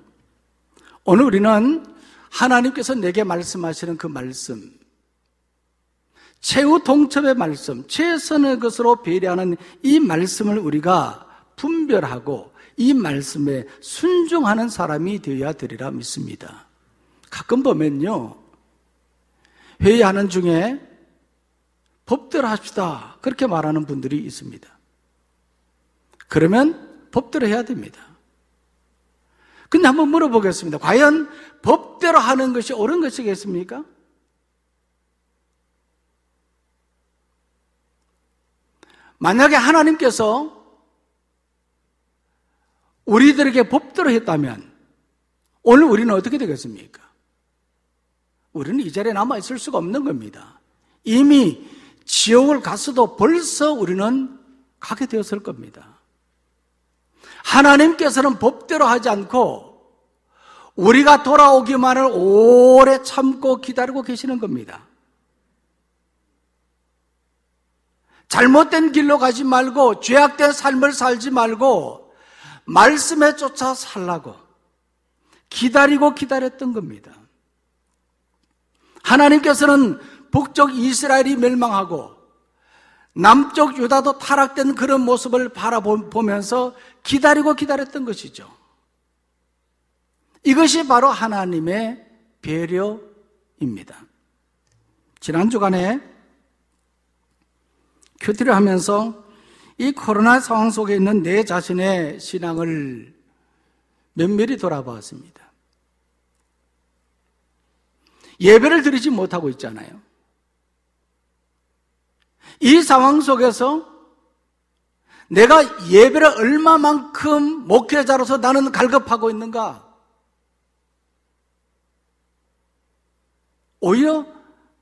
오늘 우리는 하나님께서 내게 말씀하시는 그 말씀, 최후 통첩의 말씀, 최선의 것으로 배려하는 이 말씀을 우리가 분별하고 이 말씀에 순종하는 사람이 되어야 되리라 믿습니다. 가끔 보면요, 회의하는 중에 법대로 합시다 그렇게 말하는 분들이 있습니다. 그러면 법대로 해야 됩니다. 근데 한번 물어보겠습니다. 과연 법대로 하는 것이 옳은 것이겠습니까? 만약에 하나님께서 우리들에게 법대로 했다면 오늘 우리는 어떻게 되겠습니까? 우리는 이 자리에 남아있을 수가 없는 겁니다. 이미 지옥을 갔어도 벌써 우리는 가게 되었을 겁니다. 하나님께서는 법대로 하지 않고 우리가 돌아오기만을 오래 참고 기다리고 계시는 겁니다. 잘못된 길로 가지 말고 죄악된 삶을 살지 말고 말씀에 쫓아 살라고 기다리고 기다렸던 겁니다. 하나님께서는 북쪽 이스라엘이 멸망하고 남쪽 유다도 타락된 그런 모습을 바라보면서 기다리고 기다렸던 것이죠. 이것이 바로 하나님의 배려입니다. 지난 주간에 큐티를 하면서 이 코로나 상황 속에 있는 내 자신의 신앙을 면밀히 돌아보았습니다. 예배를 드리지 못하고 있잖아요. 이 상황 속에서 내가 예배를 얼마만큼 목회자로서 나는 갈급하고 있는가? 오히려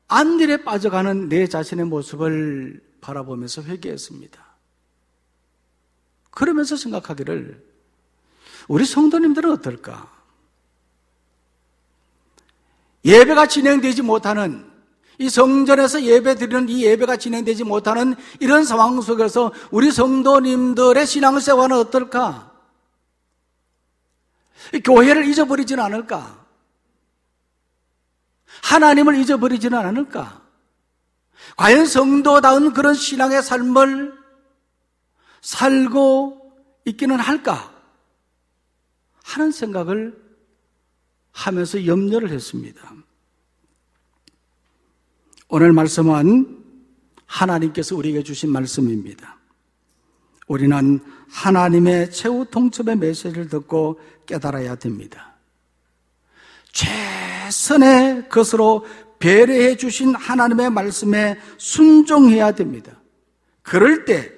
안일에 빠져가는 내 자신의 모습을 바라보면서 회개했습니다. 그러면서 생각하기를 우리 성도님들은 어떨까? 예배가 진행되지 못하는, 이 성전에서 예배 드리는 이 예배가 진행되지 못하는 이런 상황 속에서 우리 성도님들의 신앙생활은 어떨까? 교회를 잊어버리지는 않을까? 하나님을 잊어버리지는 않을까? 과연 성도다운 그런 신앙의 삶을 살고 있기는 할까? 하는 생각을 하면서 염려를 했습니다. 오늘 말씀은 하나님께서 우리에게 주신 말씀입니다. 우리는 하나님의 최후 통첩의 메시지를 듣고 깨달아야 됩니다. 최선의 것으로 배려해 주신 하나님의 말씀에 순종해야 됩니다. 그럴 때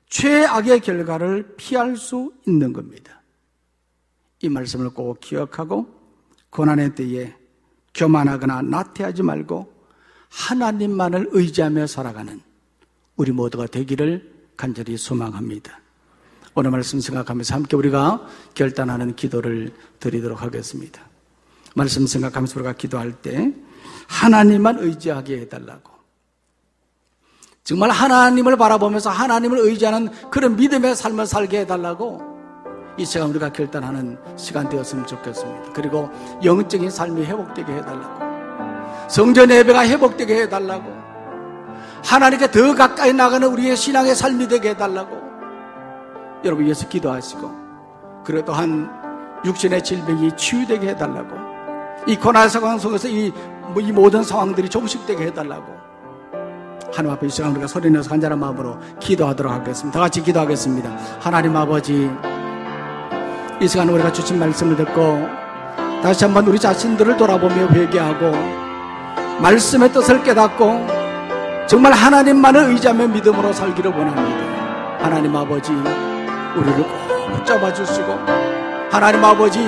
최악의 결과를 피할 수 있는 겁니다. 이 말씀을 꼭 기억하고 고난의 때에 교만하거나 나태하지 말고 하나님만을 의지하며 살아가는 우리 모두가 되기를 간절히 소망합니다. 오늘 말씀 생각하면서 함께 우리가 결단하는 기도를 드리도록 하겠습니다. 말씀 생각하면서 우리가 기도할 때 하나님만 의지하게 해달라고, 정말 하나님을 바라보면서 하나님을 의지하는 그런 믿음의 삶을 살게 해달라고 이 시간 우리가 결단하는 시간 되었으면 좋겠습니다. 그리고 영적인 삶이 회복되게 해달라고, 성전 예배가 회복되게 해달라고, 하나님께 더 가까이 나가는 우리의 신앙의 삶이 되게 해달라고 여러분 위해서 기도하시고, 그리고 또한 육신의 질병이 치유되게 해달라고, 이 고난 상황 속에서 이 모든 상황들이 종식되게 해달라고 하나님 앞에 이 시간 우리가 소리내서 간절한 마음으로 기도하도록 하겠습니다. 다 같이 기도하겠습니다. 하나님 아버지, 이 시간 우리가 주신 말씀을 듣고 다시 한번 우리 자신들을 돌아보며 회개하고 말씀의 뜻을 깨닫고 정말 하나님만을 의지하며 믿음으로 살기를 원합니다. 하나님 아버지, 우리를 꼭 붙잡아 주시고, 하나님 아버지,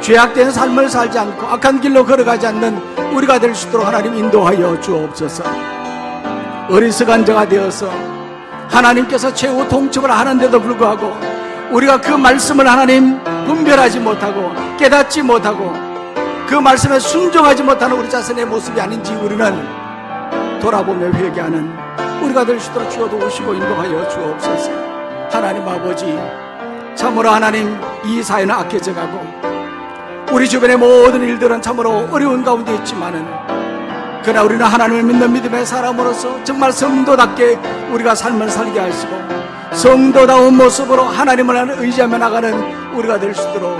죄악된 삶을 살지 않고 악한 길로 걸어가지 않는 우리가 될 수 있도록 하나님 인도하여 주옵소서. 어리석은 자가 되어서 하나님께서 최후 통첩을 하는데도 불구하고 우리가 그 말씀을 하나님 분별하지 못하고 깨닫지 못하고 그 말씀에 순종하지 못하는 우리 자신의 모습이 아닌지 우리는 돌아보며 회개하는 우리가 될 수 있도록 주여 도우시고 인도하여 주옵소서. 하나님 아버지, 참으로 하나님 이 사회는 악해져 가고 우리 주변의 모든 일들은 참으로 어려운 가운데 있지만은, 그러나 우리는 하나님을 믿는 믿음의 사람으로서 정말 성도답게 우리가 삶을 살게 하시고 성도다운 모습으로 하나님을 의지하며 나가는 우리가 될 수 있도록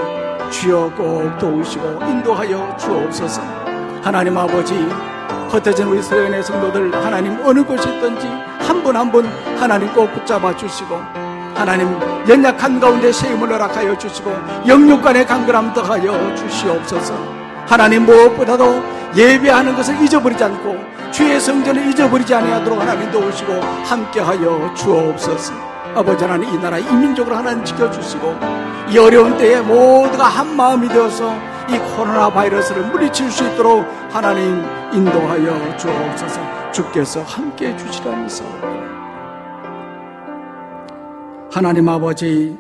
주여 꼭 도우시고 인도하여 주옵소서. 하나님 아버지, 흩어진 우리 서연의 성도들 하나님 어느 곳에 있든지 한 분 한 분 하나님 꼭 붙잡아 주시고, 하나님 연약한 가운데 세임을 허락하여 주시고 영육간의 강건함 더하여 주시옵소서. 하나님 무엇보다도 예배하는 것을 잊어버리지 않고 주의 성전을 잊어버리지 아니하도록 하나님 도우시고 함께하여 주옵소서. 아버지 하나님, 이 나라 이민족으로 하나님 지켜주시고 이 어려운 때에 모두가 한 마음이 되어서 이 코로나 바이러스를 물리칠 수 있도록 하나님 인도하여 주옵소서. 주께서 함께해 주시라면서. 하나님 아버지,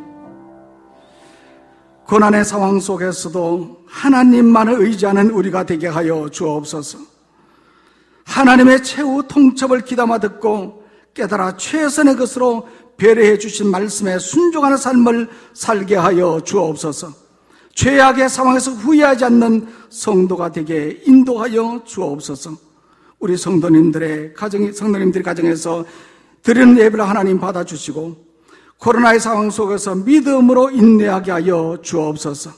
고난의 상황 속에서도 하나님만을 의지하는 우리가 되게 하여 주옵소서. 하나님의 최후 통첩을 귀담아 듣고 깨달아 최선의 것으로 배려해 주신 말씀에 순종하는 삶을 살게 하여 주옵소서. 죄악의 상황에서 후회하지 않는 성도가 되게 인도하여 주옵소서. 우리 성도님들의 가정에서 드리는 예배를 하나님 받아주시고 코로나의 상황 속에서 믿음으로 인내하게 하여 주옵소서.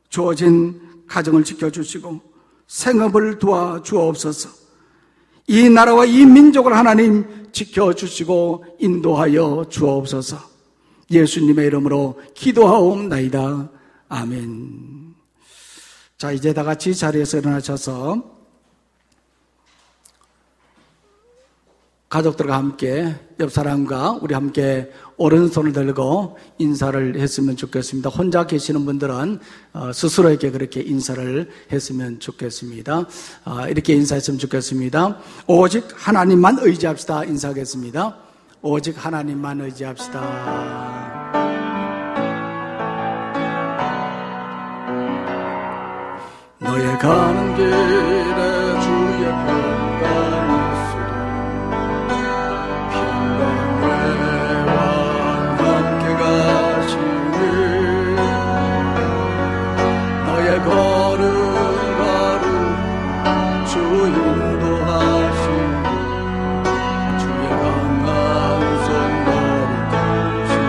주어진 가정을 지켜주시고 생업을 도와주옵소서. 이 나라와 이 민족을 하나님 지켜주시고 인도하여 주옵소서. 예수님의 이름으로 기도하옵나이다. 아멘. 자, 이제 다 같이 자리에서 일어나셔서 가족들과 함께 옆 사람과 우리 함께 오른손을 들고 인사를 했으면 좋겠습니다. 혼자 계시는 분들은 스스로에게 그렇게 인사를 했으면 좋겠습니다. 이렇게 인사했으면 좋겠습니다. 오직 하나님만 의지합시다. 인사하겠습니다. 오직 하나님만 의지합시다. 너의 가는 길에 주의 평강이 걸음걸음 주 인도하시니 주의 강한 손발을 드시니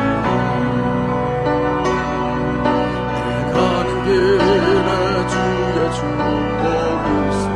너의 가는 길에 주의 축복이 있으니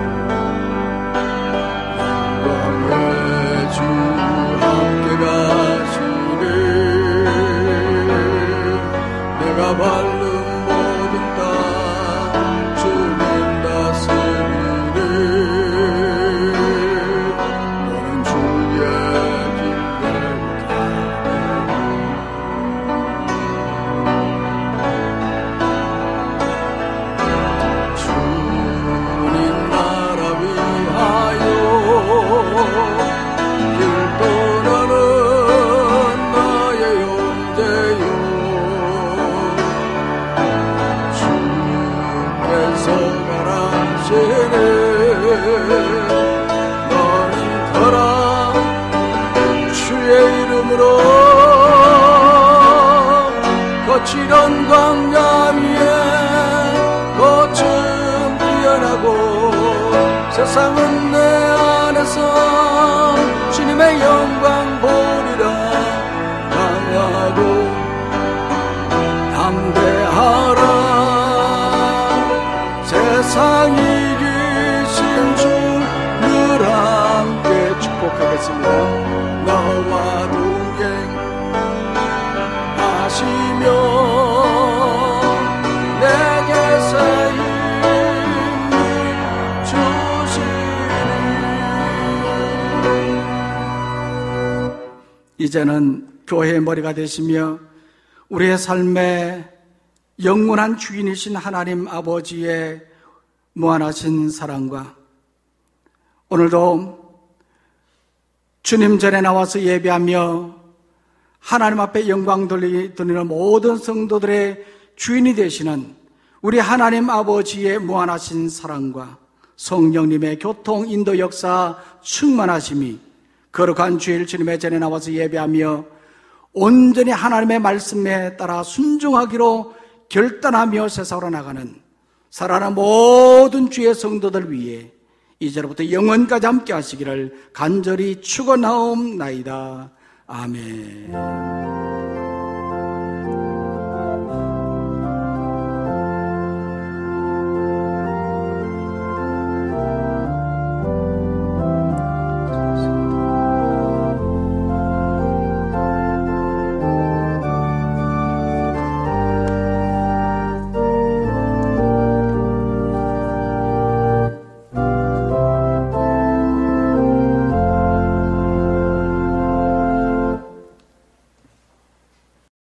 세상은 내 안에서 주님의 영광 보리라. 강하고 담대하라. 세상 이기신 주 늘 함께 축복하겠습니다. 나와 동행하시며 내게 새 힘을 주시니. 이제는 교회의 머리가 되시며 우리의 삶의 영원한 주인이신 하나님 아버지의 무한하신 사랑과 오늘도 주님 전에 나와서 예배하며 하나님 앞에 영광 돌리는 모든 성도들의 주인이 되시는 우리 하나님 아버지의 무한하신 사랑과 성령님의 교통, 인도, 역사 충만하심이 거룩한 주일 주님의 전에 나와서 예배하며 온전히 하나님의 말씀에 따라 순종하기로 결단하며 세상으로 나가는 살아가는 모든 주의 성도들 위해 이제로부터 영원까지 함께 하시기를 간절히 축원하옵나이다. 아멘.